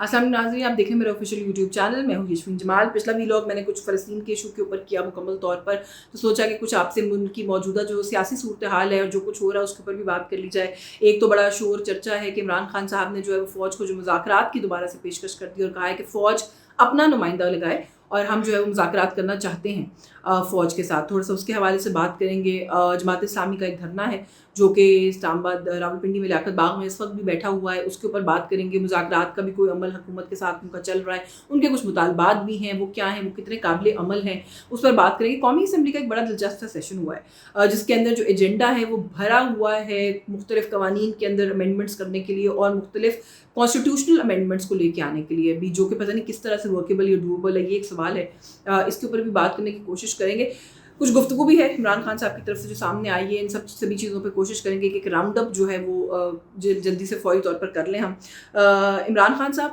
السلام علیکم ناظرین، آپ دیکھیں میرا آفیشیل یوٹیوب چینل. میں ہوں یشمین جمال. پچھلا ویلاگ میں نے کچھ فلسطین کے ایشو کے اوپر کیا مکمل طور پر، تو سوچا کہ کچھ آپ سے ملک کی موجودہ جو سیاسی صورتحال ہے اور جو کچھ ہو رہا ہے اس کے اوپر بھی بات کر لی جائے. ایک تو بڑا شور چرچا ہے کہ عمران خان صاحب نے جو ہے وہ فوج کو جو مذاکرات کی دوبارہ سے پیشکش کر دی اور کہا ہے کہ فوج اپنا نمائندہ لگائے اور ہم جو ہے وہ مذاکرات کرنا چاہتے ہیں فوج کے ساتھ. تھوڑا سا اس کے حوالے سے بات کریں گے. جماعت اسلامی کا ایک دھرنا ہے جو کہ اسلام آباد راولپنڈی میں لیاقت باغ میں اس وقت بھی بیٹھا ہوا ہے، اس کے اوپر بات کریں گے. مذاکرات کا بھی کوئی عمل حکومت کے ساتھ ان کا چل رہا ہے، ان کے کچھ مطالبات بھی ہیں، وہ کیا ہیں، وہ کتنے قابل عمل ہیں، اس پر بات کریں گے. قومی اسمبلی کا ایک بڑا دلچسپ سیشن ہوا ہے جس کے اندر جو ایجنڈا ہے وہ بھرا ہوا ہے مختلف قوانین کے اندر امینڈمنٹس کرنے کے لیے اور مختلف کانسٹیٹیوشنل امینڈمنٹس کو لے کے آنے کے لیے بھی، جو کہ پتہ نہیں کس طرح سے ورکیبل یا ڈویبل ہے، یہ ایک سوال ہے. اس کے اوپر بھی بات کرنے کی کوشش کریں گے. کچھ گفتگو بھی ہے عمران خان صاحب کی طرف سے جو سامنے آئی ہے، ان سبھی چیزوں پہ کوشش کریں گے کہ ایک راؤنڈ اپ جو ہے وہ جلدی سے فوری طور پر کر لیں ہم. عمران خان صاحب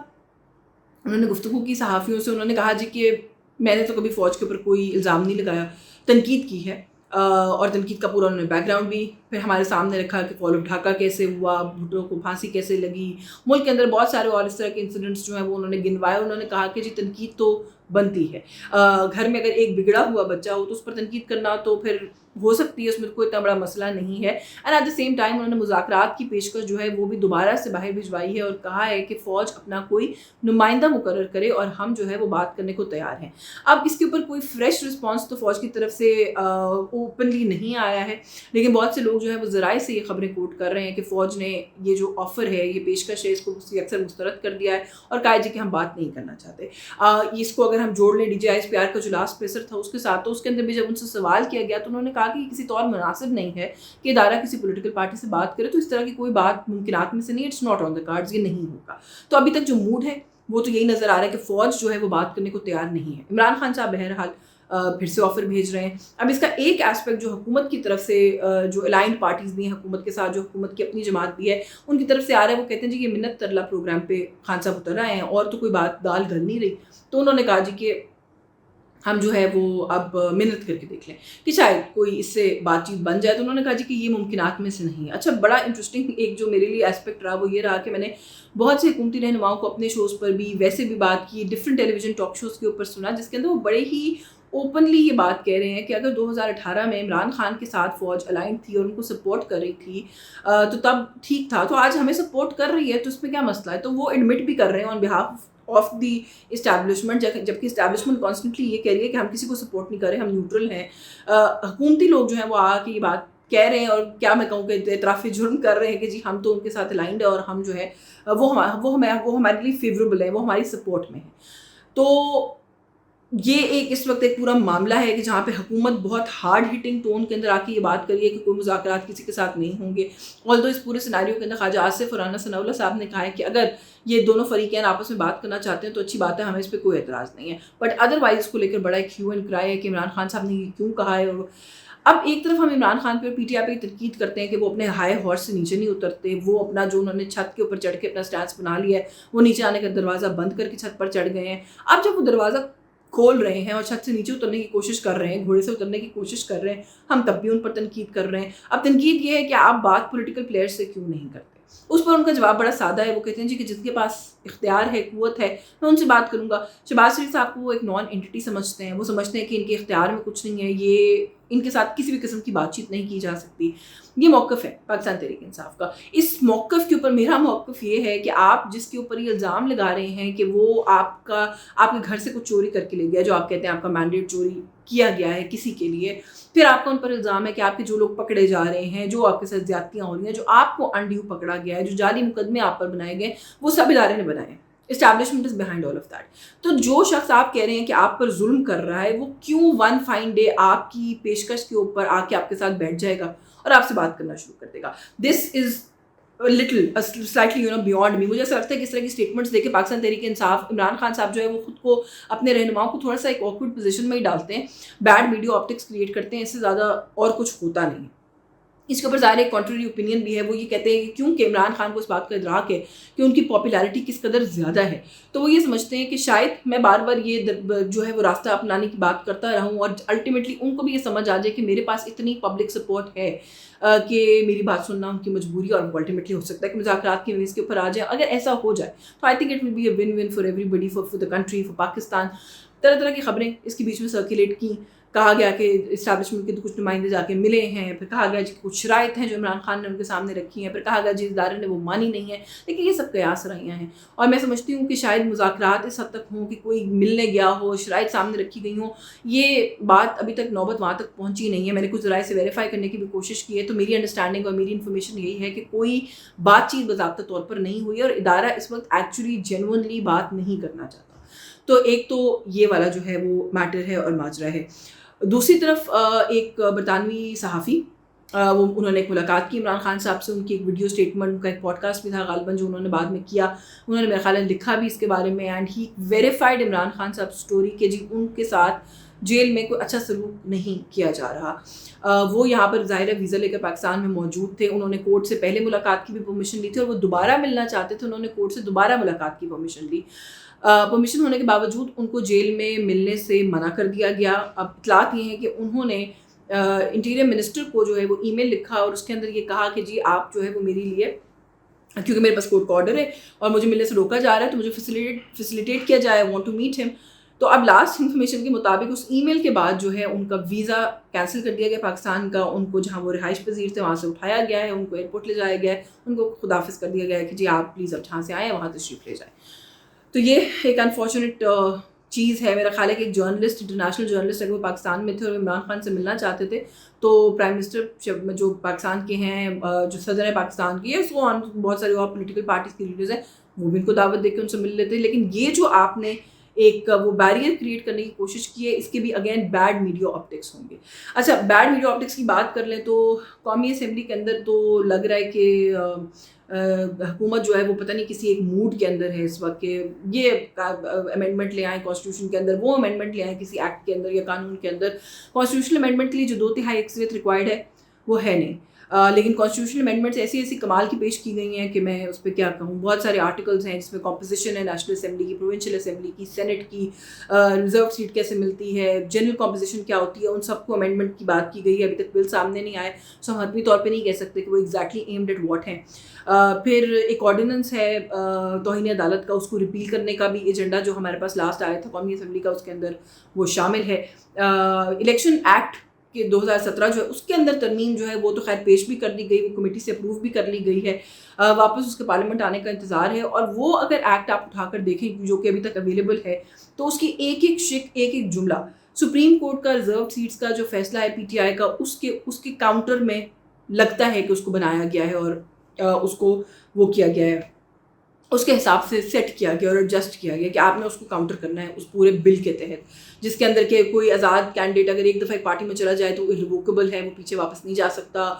انہوں نے گفتگو کی صحافیوں سے، انہوں نے کہا جی کہ میں نے تو کبھی فوج کے اوپر کوئی الزام نہیں لگایا، تنقید کی ہے اور تنقید کا پورا انہوں نے بیک گراؤنڈ بھی پھر ہمارے سامنے رکھا کہ فال آف ڈھاکہ کیسے ہوا، بھٹو کو پھانسی کیسے لگی، ملک کے اندر بہت سارے اور اس طرح کے انسیڈنٹس جو ہیں وہ انہوں نے گنوائے. انہوں نے کہا کہ جی تنقید تو بنتی ہے، گھر میں اگر ایک بگڑا ہوا بچہ ہو تو اس پر تنقید کرنا تو پھر ہو سکتی ہے، اس میں کوئی اتنا بڑا مسئلہ نہیں ہے. And at the same time انہوں نے مذاکرات کی پیشکش جو ہے وہ بھی دوبارہ سے باہر بھجوائی ہے اور کہا ہے کہ فوج اپنا کوئی نمائندہ مقرر کرے اور ہم جو ہے وہ بات کرنے کو تیار ہیں. اب اس کے اوپر کوئی فریش رسپانس تو فوج کی طرف سے اوپنلی نہیں آیا ہے، لیکن بہت سے لوگ جو ہیں وہ ذرائع سے یہ خبریں کوٹ کر رہے ہیں کہ فوج نے یہ جو آفر ہے، یہ پیشکش ہے، اس کو اکثر مسترد کر دیا ہے اور کہا جی کہ ہم بات نہیں کرنا چاہتے. اس کو اگر ہم جوڑ لیں D G I S P R کا جو لاسٹ پیسر تھا اس کے ساتھ، تو اس کے اندر بھی جب ان سے سوال کیا گیا تو انہوں نے کہا کہ یہ کسی طور مناسب نہیں ہے کہ ادارہ کسی پولیٹیکل پارٹی سے بات کرے، تو اس طرح کی کوئی بات ممکنات میں سے نہیں، it's not on the cards, یہ نہیں ہوگا. تو ابھی تک جو موڈ ہے وہ تو یہی نظر آ رہا ہے کہ فوج جو ہے وہ بات کرنے کو تیار نہیں ہے. عمران خان صاحب بہرحال پھر سے آفر بھیج رہے ہیں. اب اس کا ایک ایسپیکٹ جو حکومت کی طرف سے جو الائنڈ پارٹیز بھی ہیں حکومت کے ساتھ، جو حکومت کی اپنی جماعت بھی ہے، ان کی طرف سے آ رہا ہے. وہ کہتے ہیں جی یہ منت ترلا پروگرام پہ خان صاحب اتر رہے ہیں اور تو کوئی بات دال گل نہیں رہی. تو انہوں نے کہا جی کہ ہم جو ہے وہ اب محنت کر کے دیکھ لیں کہ شاید کوئی اس سے بات چیت بن جائے. تو انہوں نے کہا جی کہ یہ ممکنات میں سے نہیں. اچھا، بڑا انٹرسٹنگ ایک جو میرے لیے ایسپیکٹ رہا وہ یہ رہا کہ میں نے بہت سے حکومتی رہنماؤں کو اپنے شوز پر بھی ویسے بھی بات کی، ڈفرینٹ ٹیلی ویژن ٹاک شوز کے اوپر سنا، جس کے اندر وہ بڑے ہی اوپنلی یہ بات کہہ رہے ہیں کہ اگر 2018 میں عمران خان کے ساتھ فوج الائنڈ تھی اور ان کو سپورٹ کر رہی تھی تو تب ٹھیک تھا، تو آج ہمیں سپورٹ کر رہی ہے تو اس میں کیا مسئلہ ہے. تو وہ ایڈمٹ بھی کر رہے ہیں آن بہاف آف دی اسٹیبلشمنٹ، جبکہ اسٹیبلشمنٹ کانسٹنٹلی یہ کہہ رہی ہے کہ ہم کسی کو سپورٹ نہیں کر رہے، ہم نیوٹرل ہیں. حکومتی لوگ جو ہیں وہ آ کے یہ بات کہہ رہے ہیں اور کیا میں کہوں کہ اعتراف جرم کر رہے ہیں کہ جی ہم تو ان کے ساتھ الائنڈ ہے اور ہم جو ہے وہ ہمارے لیے فیوریبل ہے، وہ ہماری سپورٹ میں ہے. تو یہ ایک اس وقت ایک پورا معاملہ ہے کہ جہاں پہ حکومت بہت ہارڈ ہٹنگ ٹون کے اندر آ کے یہ بات کری ہے کہ کوئی مذاکرات کسی کے ساتھ نہیں ہوں گے. آلدو اس پورے سیناریو کے اندر خواجہ آصف اور رانا ثناء اللہ صاحب نے کہا ہے کہ اگر یہ دونوں فریقین آپس میں بات کرنا چاہتے ہیں تو اچھی بات ہے، ہمیں اس پہ کوئی اعتراض نہیں ہے. بٹ ادروائز اس کو لے کر بڑا ایک ہیو اینڈ کرائی ہے کہ عمران خان صاحب نے یہ کیوں کہا ہے. اور اب ایک طرف ہم عمران خان پہ اور پی ٹی آئی پہ تنقید کرتے ہیں کہ وہ اپنے ہائی ہارس سے نیچے نہیں اترتے، وہ اپنا جو انہوں نے چھت کے اوپر چڑھ کے اپنا سٹانس بنا لیا ہے وہ نیچے آنے کا دروازہ بند کر کے چھت پر چڑھ گئے ہیں. اب جب وہ دروازہ کھول رہے ہیں اور چھت سے نیچے اترنے کی کوشش کر رہے ہیں، گھوڑے سے اترنے کی کوشش کر رہے ہیں، ہم تب بھی ان پر تنقید کر رہے ہیں. اب تنقید یہ ہے کہ آپ بات پولیٹیکل پلیئر سے کیوں نہیں کرتے. اس پر ان کا جواب بڑا سادہ ہے. وہ کہتے ہیں جی کہ جس کے پاس اختیار ہے، قوت ہے، میں ان سے بات کروں گا. شہباز شریف صاحب کو وہ ایک نان اینٹی سمجھتے ہیں، وہ سمجھتے ہیں کہ ان کے اختیار میں کچھ نہیں ہے، یہ ان کے ساتھ کسی بھی قسم کی بات چیت نہیں کی جا سکتی. یہ موقف ہے پاکستان تحریک انصاف کا. اس موقف کے اوپر میرا موقف یہ ہے کہ آپ جس کے اوپر یہ الزام لگا رہے ہیں کہ وہ آپ کے گھر سے کچھ چوری کر کے لے گیا، جو آپ کہتے ہیں آپ کا مینڈیٹ چوری کیا گیا ہے کسی کے لیے، پھر آپ کا ان پر الزام ہے کہ آپ کے جو لوگ پکڑے جا رہے ہیں، جو آپ کے ساتھ زیادتیاں ہو رہی ہیں، جو آپ کو انڈیو پکڑا گیا ہے، جو جعلی مقدمے آپ پر بنائے گئے، وہ سب ادارے نے بنائے ہیں. Establishment is behind all of that. تو جو شخص آپ کہہ رہے ہیں کہ آپ پر ظلم کر رہا ہے، وہ کیوں ون فائن ڈے آپ کی پیشکش کے اوپر آ کے آپ کے ساتھ بیٹھ جائے گا اور آپ سے بات کرنا شروع کر دے گا. دس از لٹل سلائٹلی بیونڈ می. مجھے ایسا لگتا ہے کہ اس طرح کی اسٹیٹمنٹس دے کے پاکستان تحریک انصاف، عمران خان صاحب جو ہے وہ خود کو اپنے رہنماؤں کو تھوڑا سا ایک آکورڈ پوزیشن میں ہی ڈالتے ہیں، بیڈ ویڈیو آپٹکس کریٹ کرتے ہیں، اس سے زیادہ اور کچھ ہوتا نہیں. اس کے اوپر ظاہر ایک کانٹریری اوپینین بھی ہے. وہ یہ کہتے ہیں کہ کیونکہ عمران خان کو اس بات کا ادراک ہے کہ ان کی پاپولیرٹی کس قدر زیادہ ہے, تو وہ یہ سمجھتے ہیں کہ شاید میں بار بار یہ جو ہے وہ راستہ اپنانے کی بات کرتا رہوں اور الٹیمیٹلی ان کو بھی یہ سمجھ آ جائے کہ میرے پاس اتنی پبلک سپورٹ ہے کہ میری بات سننا ان کی مجبوری, اور الٹیمیٹلی ہو سکتا ہے کہ مذاکرات کی بیس کے اوپر آ جائے. اگر ایسا ہو جائے تو I think it will be a one one for every body, for the country, for Pakistan. طرح طرح کی خبریں اس کے بیچ میں سرکولیٹ کی. کہا گیا کہ اسٹیبلشمنٹ کے کچھ نمائندے جا کے ملے ہیں, پھر کہا گیا کہ کچھ شرائط ہیں جو عمران خان نے ان کے سامنے رکھی ہیں, پھر کہا گیا جس ادارے نے وہ مانی نہیں ہے. لیکن یہ سب قیاس رائیاں ہیں, اور میں سمجھتی ہوں کہ شاید مذاکرات اس حد تک ہوں کہ کوئی ملنے گیا ہو, شرائط سامنے رکھی گئی ہوں. یہ بات ابھی تک نوبت وہاں تک پہنچی نہیں ہے. میں نے کچھ ذرائع سے ویریفائی کرنے کی بھی کوشش کی ہے, تو میری انڈرسٹینڈنگ اور میری انفارمیشن یہی ہے کہ کوئی بات چیت باضابطہ طور پر نہیں ہوئی اور ادارہ اس وقت ایکچولی جینونلی بات نہیں کرنا چاہتا. تو ایک تو یہ والا جو ہے وہ میٹر ہے اور ماجرا ہے. دوسری طرف ایک برطانوی صحافی, وہ انہوں نے ایک ملاقات کی عمران خان صاحب سے, ان کی ایک ویڈیو اسٹیٹمنٹ کا ایک پوڈ کاسٹ بھی تھا غالباً جو انہوں نے بعد میں کیا. انہوں نے میرے خیال میں لکھا بھی اس کے بارے میں, and he verified Imran Khan صاحب اسٹوری کہ جی ان کے ساتھ جیل میں کوئی اچھا سلوک نہیں کیا جا رہا. وہ یہاں پر ظاہر ہے ویزا لے کر پاکستان میں موجود تھے. انہوں نے کورٹ سے پہلے ملاقات کی بھی پرمیشن لی تھی, اور وہ دوبارہ ملنا چاہتے تھے. انہوں نے کورٹ سے دوبارہ ملاقات کی پرمیشن لی. پرمیشن ہونے کے باوجود ان کو جیل میں ملنے سے منع کر دیا گیا. اب اطلاعات یہ ہیں کہ انہوں نے انٹیریئر منسٹر کو جو ہے وہ ای میل لکھا اور اس کے اندر یہ کہا کہ جی آپ جو ہے وہ میرے لیے, کیونکہ میرے پاس کورٹ کا آرڈر ہے اور مجھے ملنے سے روکا جا رہا ہے, تو مجھے فیسیلیٹیٹ کیا جائے, وانٹ ٹو میٹ ہم. تو اب لاسٹ انفارمیشن کے مطابق اس ای میل کے بعد جو ہے ان کا ویزا کینسل کر دیا گیا پاکستان کا. ان کو جہاں وہ رہائش پذیر تھے وہاں سے اٹھایا گیا ہے, ان کو ایئرپورٹ لے جایا گیا ہے, ان کو خداحافظ کر دیا گیا ہے کہ جی آپ پلیز اب جہاں سے آئیں وہاں تشریف لے جائیں. تو یہ ایک انفارچونیٹ چیز ہے. میرا خیال ہے کہ ایک جرنلسٹ, انٹرنیشنل جرنلسٹ اگر وہ پاکستان میں تھے اور عمران خان سے ملنا چاہتے تھے, تو پرائم منسٹر جو پاکستان کے ہیں, جو صدر ہے پاکستان کی, یا سو آن بہت سارے اور پولیٹیکل پارٹیز کے لیڈرز ہیں, وہ بھی ان کو دعوت دے کے ان سے مل لیتے. لیکن یہ جو آپ نے ایک وہ بیریئر کریٹ کرنے کی کوشش کی ہے, اس کے بھی اگین بیڈ میڈیا آپٹکس ہوں گے. اچھا, بیڈ میڈیا آپٹکس کی بات کر لیں تو قومی اسمبلی کے اندر تو لگ رہا ہے کہ حکومت جو ہے وہ پتہ نہیں کسی ایک موڈ کے اندر ہے اس وقت کہ یہ امینڈمنٹ لے آئیں کانسٹیٹیوشن کے اندر, وہ امینڈمنٹ لے آئیں کسی ایکٹ کے اندر یا قانون کے اندر. کانسٹیٹیوشنل امینڈمنٹ کے لیے جو 2/3 اکثریت ریکوائرڈ ہے وہ ہے نہیں. لیکن کانسٹیٹیوشنل امینڈمنٹس ایسی کمال کی پیش کی گئی ہیں کہ میں اس پہ کیا کہوں. بہت سارے آرٹیکلس ہیں جس میں کمپوزیشن ہے نیشنل اسمبلی کی, پروونشل اسمبلی کی, سینٹ کی, ریزرو سیٹ کیسے ملتی ہے, جنرل کمپوزیشن کیا ہوتی ہے, ان سب کو امینڈمنٹ کی بات کی گئی ہے. ابھی تک بل سامنے نہیں آئے, سو ہم حتمی طور پہ نہیں کہہ سکتے کہ وہ ایگزیکٹلی ایمڈ ایٹ واٹ ہیں. پھر ایک آرڈیننس ہے توہین عدالت کا, اس کو ریپیل کرنے کا بھی ایجنڈا جو ہمارے پاس لاسٹ آیا تھا قومی اسمبلی کا, اس کے اندر وہ شامل ہے. الیکشن ایکٹ کہ 2017 جو ہے اس کے اندر ترمیم جو ہے وہ تو خیر پیش بھی کر دی گئی, وہ کمیٹی سے اپروو بھی کر لی گئی ہے, واپس اس کے پارلیمنٹ آنے کا انتظار ہے. اور وہ اگر ایکٹ آپ اٹھا کر دیکھیں جو کہ ابھی تک اویلیبل ہے, تو اس کی ایک ایک شک, ایک ایک جملہ سپریم کورٹ کا ریزرو سیٹس کا جو فیصلہ ہے پی ٹی آئی کا, اس کے کاؤنٹر میں لگتا ہے کہ اس کو بنایا گیا ہے اور اس کو وہ کیا گیا ہے, اس کے حساب سے سیٹ کیا گیا اور ایڈجسٹ کیا گیا کہ آپ نے اس کو کاؤنٹر کرنا ہے اس پورے بل کے تحت, جس کے اندر کہ کوئی آزاد کینڈیڈیٹ اگر ایک دفعہ ایک پارٹی میں چلا جائے تو ریووکیبل ہے, وہ پیچھے واپس نہیں جا سکتا.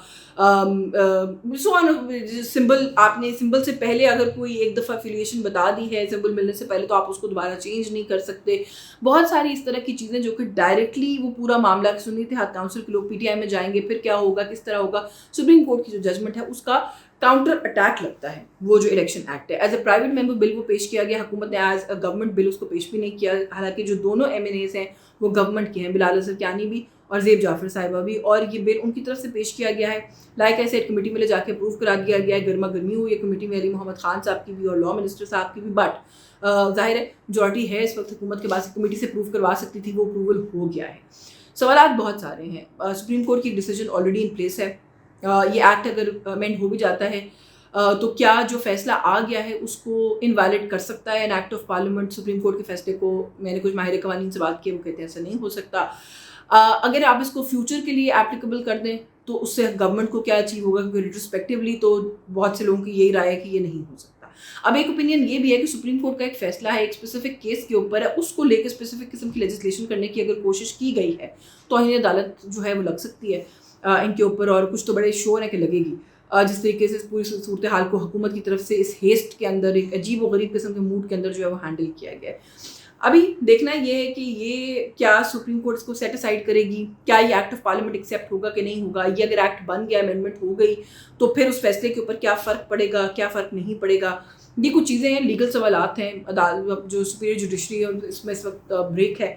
سمبل آپ نے سمبل سے پہلے اگر کوئی ایک دفعہ افیلیشن بتا دی ہے سمبل ملنے سے پہلے, تو آپ اس کو دوبارہ چینج نہیں کر سکتے. بہت ساری اس طرح کی چیزیں جو کہ ڈائریکٹلی وہ پورا معاملہ سنی تھے اتحاد کونسل کے لوگ پی ٹی آئی میں جائیں گے, پھر کیا ہوگا, کس طرح ہوگا. سپریم کورٹ کی جو ججمنٹ ہے اس کا کاؤنٹر اٹیک لگتا ہے وہ جو الیکشن ایکٹ ہے. ایز اے پرائیویٹ ممبر بل وہ پیش کیا گیا, حکومت نے ایز اے گورنمنٹ بل اس کو پیش بھی نہیں کیا, حالانکہ جو دونوں ایم این ایز ہیں وہ گورنمنٹ کے ہیں, بلال اظہر کیانی بھی اور زیب جعفر صاحبہ بھی, اور یہ بل ان کی طرف سے پیش کیا گیا ہے. لائک ایسے کمیٹی میں لے جا کے اپروو کرا دیا گیا ہے, گرما گرمی ہوئی ہے کمیٹی میں علی محمد خان صاحب کی بھی اور لا منسٹر صاحب کی بھی, بٹ ظاہر ہے میجورٹی ہے اس وقت حکومت کے پاس, کمیٹی سے اپروو کروا سکتی تھی, وہ اپروول ہو گیا ہے. سوالات بہت سارے ہیں. سپریم کورٹ کی ڈیسیجن آلریڈی ان پلیس ہے. یہ ایکٹ اگر امینڈ ہو بھی جاتا ہے تو کیا جو فیصلہ آ گیا ہے اس کو انویلڈ کر سکتا ہے an act of parliament supreme court کے فیصلے کو؟ میں نے کچھ ماہر قوانین سے بات کی, وہ کہتے ہیں ایسا نہیں ہو سکتا. اگر آپ اس کو فیوچر کے لیے اپلیکیبل کر دیں تو اس سے گورنمنٹ کو کیا اچیو ہوگا, کیونکہ ریٹروسپیکٹیولی تو بہت سے لوگوں کی یہی رائے ہے کہ یہ نہیں ہو سکتا. اب ایک اوپینین یہ بھی ہے کہ سپریم کورٹ کا ایک فیصلہ ہے, ایک اسپیسیفک کیس کے اوپر ہے, اس کو لے کے اسپیسیفک قسم کی لیجسلیشن کرنے کی اگر کوشش کی گئی ہے تو توہین عدالت جو ہے وہ لگ سکتی ہے ان کے اوپر, اور کچھ تو بڑے شور ہیں کہ لگے گی. جس طریقے سے اس پوری صورتحال کو حکومت کی طرف سے اس ہیسٹ کے اندر ایک عجیب و غریب قسم کے موڈ کے اندر جو ہے وہ ہینڈل کیا گیا ہے. ابھی دیکھنا یہ ہے کہ یہ کیا سپریم کورٹ اس کو سیٹ اسائڈ کرے گی, کیا یہ ایکٹ آف پارلیمنٹ ایکسیپٹ ہوگا کہ نہیں ہوگا, یہ اگر ایکٹ بن گیا, امینڈمنٹ ہو گئی, تو پھر اس فیصلے کے اوپر کیا فرق پڑے گا, کیا فرق نہیں پڑے گا. یہ کچھ چیزیں ہیں, لیگل سوالات ہیں. جو سپیریئر جوڈیشری ہے اس میں اس وقت بریک ہے.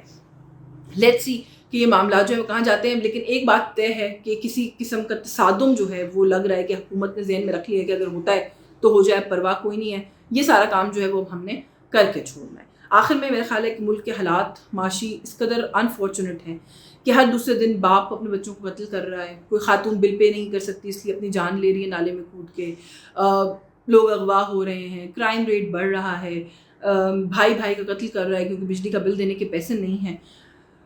لیٹس سی کہ یہ معاملات جو ہے وہ کہاں جاتے ہیں. لیکن ایک بات طے ہے کہ کسی قسم کا تصادم جو ہے وہ لگ رہا ہے کہ حکومت نے ذہن میں رکھ لیا ہے کہ اگر ہوتا ہے تو ہو جائے, پرواہ کوئی نہیں ہے. یہ سارا کام جو ہے وہ ہم نے کر کے چھوڑنا ہے. آخر میں میرا خیال ہے کہ ملک کے حالات معاشی اس قدر انفارچونیٹ ہیں کہ ہر دوسرے دن باپ اپنے بچوں کو قتل کر رہا ہے, کوئی خاتون بل پے نہیں کر سکتی اس لیے اپنی جان لے رہی ہے نالے میں کود کے, لوگ اغوا ہو رہے ہیں, کرائم ریٹ بڑھ رہا ہے, بھائی بھائی کا قتل کر رہا ہے کیونکہ بجلی کا بل دینے کے پیسے نہیں ہیں.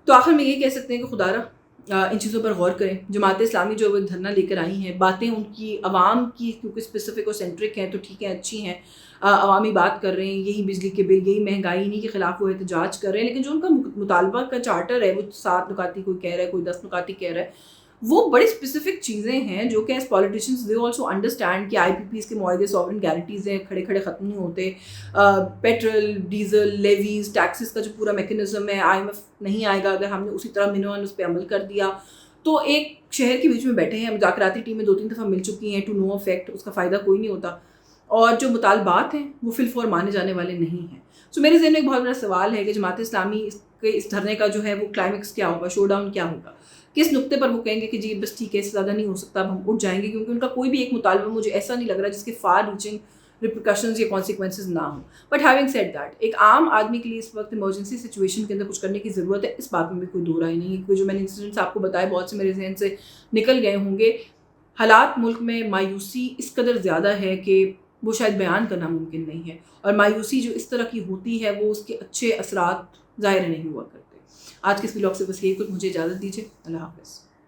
تو آخر میں یہ کہہ سکتے ہیں کہ خدا را ان چیزوں پر غور کریں. جماعت اسلامی جو وہ دھرنا لے کر آئی ہیں, باتیں ان کی عوام کی کیونکہ اسپیسیفک اور سینٹرک ہیں تو ٹھیک ہے, اچھی ہیں, عوامی بات کر رہے ہیں, یہی بجلی کے بل, یہی مہنگائی, انہیں کے خلاف وہ احتجاج کر رہے ہیں. لیکن جو ان کا مطالبہ کا چارٹر ہے وہ 7 نکاتی کوئی کہہ رہا ہے, کوئی 10 نکاتی کہہ رہا ہے, وہ بڑی اسپیسیفک چیزیں ہیں جو کہ as politicians they also understand کہ آئی پی پیز کے معاہدے سوورن گارنٹیز ہیں, کھڑے کھڑے ختم نہیں ہوتے. پیٹرول, ڈیزل, لیویز, ٹیکسز کا جو پورا میکینزم ہے, آئی ایم ایف نہیں آئے گا اگر ہم نے اسی طرح منوان اس پہ عمل کر دیا. تو ایک شہر کے بیچ میں بیٹھے ہیں, مذاکراتی ٹیمیں 2-3 دفعہ مل چکی ہیں, ٹو نو افیکٹ, اس کا فائدہ کوئی نہیں ہوتا. اور جو مطالبات ہیں وہ فی الفور مانے جانے والے نہیں ہیں. سو میرے ذہن میں ایک بہت بڑا سوال ہے کہ جماعت اسلامی کے اس دھرنے کا جو ہے وہ کلائمیکس کیا ہوگا, شو ڈاؤن کیا ہوگا, کس نقطے پر وہ کہیں گے کہ جی بس ٹھیک ہے, اس سے زیادہ نہیں ہو سکتا, اب ہم اٹھ جائیں گے. کیونکہ ان کا کوئی بھی ایک مطالبہ مجھے ایسا نہیں لگ رہا جس کے فار ریچنگ ریپریکاشنز یا کانسیکوینسز نہ ہوں. بٹ ہیونگ سیڈ دیٹ, ایک عام آدمی کے لیے اس وقت ایمرجنسی سچویشن کے اندر کچھ کرنے کی ضرورت ہے, اس بات میں بھی کوئی دو رائے نہیں ہے. کوئی جو میں نے انسیڈنٹس آپ کو بتائے بہت سے میرے ذہن سے نکل گئے ہوں گے. حالات ملک میں مایوسی اس قدر زیادہ ہے کہ وہ شاید بیان کرنا ممکن نہیں ہے, اور مایوسی جو اس طرح کی ہوتی ہے وہ اس کے اچھے اثرات ظاہر نہیں ہوا کرتے. آج کے اس ولاگ سے بس یہی کچھ, مجھے اجازت دیجیے. اللہ حافظ.